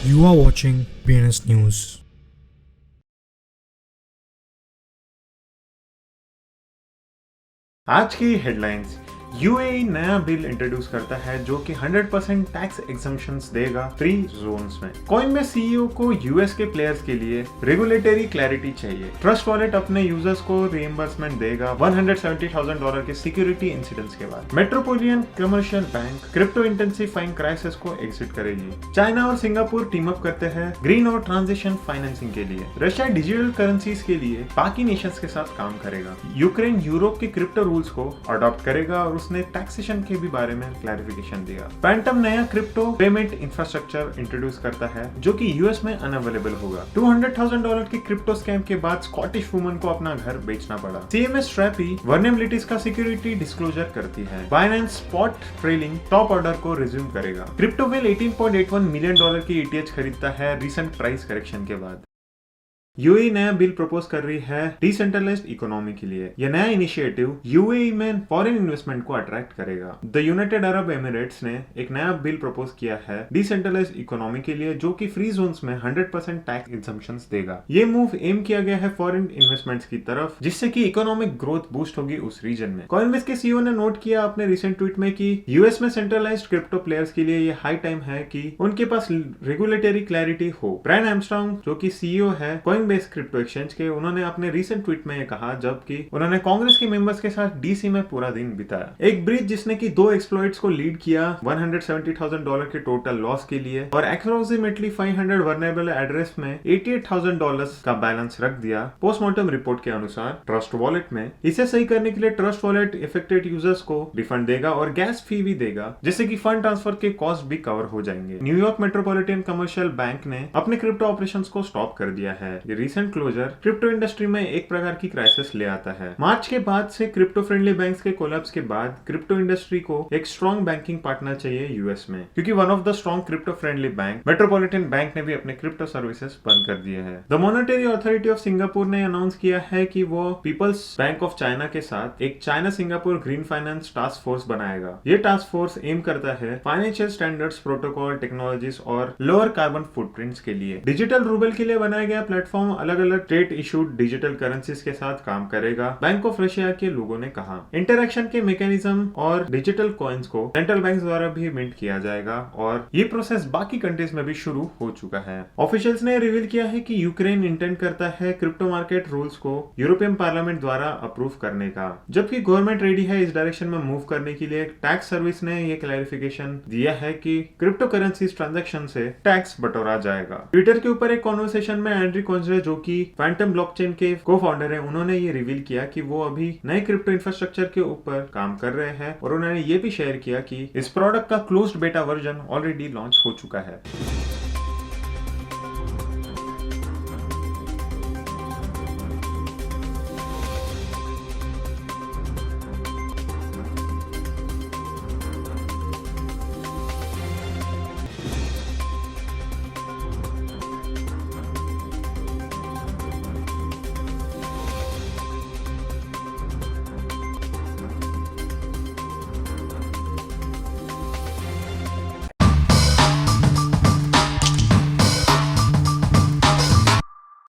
You are watching BNS News. आज की headlines. UAE नया बिल इंट्रोड्यूस करता है जो कि 100% टैक्स एग्जम्पशंस देगा फ्री जोन्स में। कॉइनबेस सीईओ को यूएस के प्लेयर्स के लिए रेगुलेटरी क्लैरिटी चाहिए। ट्रस्ट वॉलेट अपने यूजर्स को रिएम्बर्समेंट देगा $170,000 के सिक्योरिटी इंसिडेंट्स के बाद। Metropolitan commercial bank crypto intensifying crisis को एग्जिट करेगी। चाइना और सिंगापुर टीम अप करते हैं ग्रीन और ट्रांजिशन फाइनेंसिंग के लिए। रशिया डिजिटल करेंसीज के लिए बाकी नेशंस के साथ काम करेगा। यूक्रेन यूरोप के क्रिप्टो रूल्स को अडॉप्ट करेगा और उसने टैक्सेशन के भी बारे में क्लैरिफिकेशन दिया। फैंटम नया क्रिप्टो पेमेंट इंफ्रास्ट्रक्चर इंट्रोड्यूस करता है जो कि यूएस में अनअवेलेबल होगा। $200,000 की क्रिप्टो स्कैम के बाद स्कॉटिश वुमन को अपना घर बेचना पड़ा। CMS Strapi वर्नेबिलिटीज का सिक्योरिटी डिस्क्लोजर करती है। Binance spot trailing top order को रिज्यूम करेगा। क्रिप्टो वेल $18.81 मिलियन की ETH खरीदता है रिसेंट प्राइस करेक्शन के बाद। यूएई नया बिल प्रपोज कर रही है डिसेंट्रलाइज्ड इकोनॉमी के लिए। यह नया इनिशिएटिव यूएई में फॉरेन इन्वेस्टमेंट को अट्रैक्ट करेगा। द यूनाइटेड अरब एमिरेट्स ने एक नया बिल प्रपोज किया है डिसेंट्रलाइज्ड इकोनॉमी के लिए जो कि फ्री जोन्स में 100% टैक्स एग्जम्पशंस देगा। ये मूव एम किया गया है फॉरेन इन्वेस्टमेंट्स की तरफ जिससे कि इकोनॉमिक ग्रोथ बूस्ट होगी उस रीजन में। कॉइनबेस के सीईओ ने नोट किया अपने रिसेंट ट्वीट में कि यूएस में सेंट्रलाइज्ड क्रिप्टो प्लेयर्स के लिए ये हाई टाइम है कि उनके पास रेगुलेटरी क्लैरिटी हो। ब्रायन आर्मस्ट्रांग जो कि सीईओ है कॉइनबेस क्रिप्टो एक्सचेंज के, उन्होंने अपने रिसेंट ट्वीट में ये कहा जबकि उन्होंने कांग्रेस के मेंबर्स के साथ डीसी में पूरा दिन बिताया। एक ब्रीच जिसने कि 2 एक्सप्लॉइट्स को लीड किया $170,000 के टोटल लॉस के लिए और अप्रोक्सीमेटली 500 वर्नेबल एड्रेस में $88,000 का बैलेंस रख दिया। पोस्टमार्टम रिपोर्ट के अनुसार ट्रस्ट वॉलेट में इसे सही करने के लिए ट्रस्ट वॉलेट इफेक्टेड यूजर्स को रिफंड देगा और गैस फी भी देगा जिससे कि फंड ट्रांसफर के कॉस्ट भी कवर हो जाएंगे। न्यूयॉर्क मेट्रोपॉलिटन कमर्शियल बैंक ने अपने क्रिप्टो ऑपरेशंस को स्टॉप कर दिया है। ये रिसेंट क्लोजर क्रिप्टो इंडस्ट्री में एक प्रकार की क्राइसिस ले आता है। मार्च के बाद से क्रिप्टो फ्रेंडली बैंक्स के कोलैप्स के बाद क्रिप्टो इंडस्ट्री को एक स्ट्रॉन्ग बैंकिंग पार्टनर चाहिए यूएस में, क्योंकि one of the strong crypto friendly bank metropolitan bank ने भी अपने क्रिप्टो सर्विसेज बंद कर दिए हैं। The monetary authority of Singapore ने अनाउंस किया है कि वो पीपल्स बैंक ऑफ चाइना के साथ एक China Singapore green finance task force बनाएगा। ये टास्क फोर्स एम करता है फाइनेंशियल स्टैंडर्ड्स, प्रोटोकॉल, टेक्नोलॉजीज और लोअर कार्बन फुटप्रिंट्स के लिए। डिजिटल रूबल के लिए बनाया गया प्लेटफॉर्म अलग अलग स्टेट इशूड डिजिटल करेंसीज के साथ काम करेगा, बैंक ऑफ रशिया के लोगों ने कहा। इंटरैक्शन के मैकेनिज्म और डिजिटल कॉइन्स को सेंट्रल बैंक द्वारा भी मिंट किया जाएगा और ये प्रोसेस बाकी कंट्रीज में भी शुरू हो चुका है। ऑफिशियल्स ने रिवील किया है कि यूक्रेन इंटेंड करता है क्रिप्टो मार्केट रूल्स को यूरोपियन पार्लियामेंट द्वारा अप्रूव करने का, जबकि गवर्नमेंट रेडी है इस डायरेक्शन में मूव करने के लिए। टैक्स सर्विस ने ये क्लैरिफिकेशन दिया है कि क्रिप्टो करेंसीज ट्रांजैक्शन से टैक्स बटोरा जाएगा। ट्विटर के ऊपर एक कॉन्वर्सेशन में एंड्री कोंजरे जो कि फैंटम ब्लॉकचेन के को-फाउंडर हैं, उन्होंने ये रिवील किया कि वो अभी नए क्रिप्टो इंफ्रास्ट्रक्चर के ऊपर काम कर रहे हैं और उन्होंने ये भी शेयर किया कि इस प्रोडक्ट का closed beta version already launch हो चुका है।